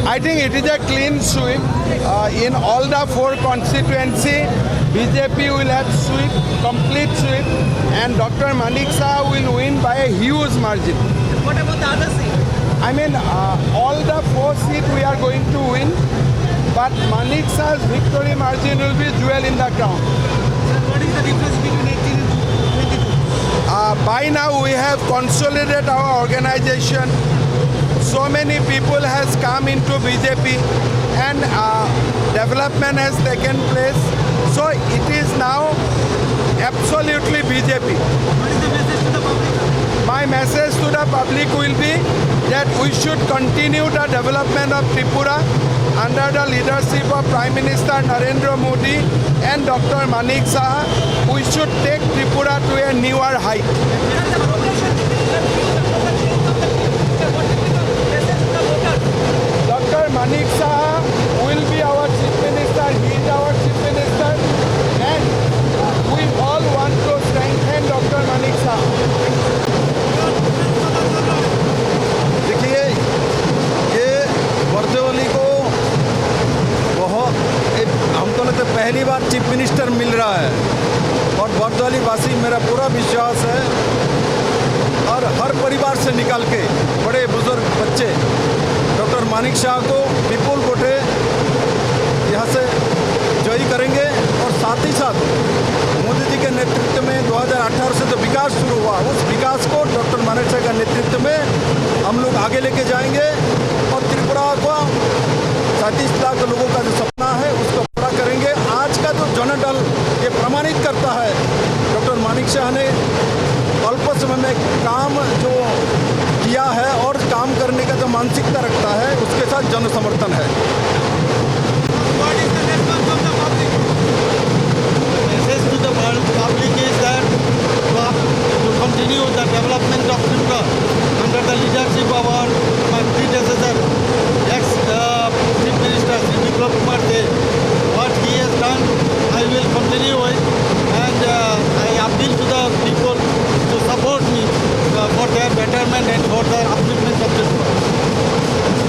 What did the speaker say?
I think it is a clean sweep. In all the 4 constituency, BJP will have sweep, complete sweep, and Dr. Manik Saha will win by a huge margin. What about the other seat? I mean, all the 4 seats we are going to win, but Manik Saha's victory margin will be jewel in the crown. Sir, what is the difference between 18 and 22? By now we have consolidated our organization. So many people has come into BJP and development has taken place. So it is now absolutely BJP. What is the message to the public? My message to the public will be that we should continue the development of Tripura under the leadership of Prime Minister Narendra Modi and Dr. Manik Saha. We should take Tripura to a newer height. Dr. Manik Saha will be our Chief Minister. He is our Chief Minister, and we all want to strengthen Dr. Manik Saha. देखिए, ये बर्दवाली को बहुत हमको लगता है पहली बार chief minister मिल रहा है और बर्दवाली वासी मेरा पूरा विश्वास है और हर परिवार से निकाल के बड़े बुजुर्ग बच्चे डॉक्टर मानिक शाह को विपुल वोटे यहाँ से जयी करेंगे। और साथ ही साथ मोदी जी के नेतृत्व में 2018 से जो विकास शुरू हुआ, उस विकास को डॉक्टर मानिक शाह के नेतृत्व में हम लोग आगे लेके जाएंगे और त्रिपुरा को 37 लाख लोगों का जो सपना है उसको पूरा करेंगे। आज का जो जनदल ये प्रमाणित करता है डॉक्टर मानिक शाह ने अल्प समय में काम जो किया है और काम करने का जो मानसिकता रखता है उसके साथ जन समर्थन है।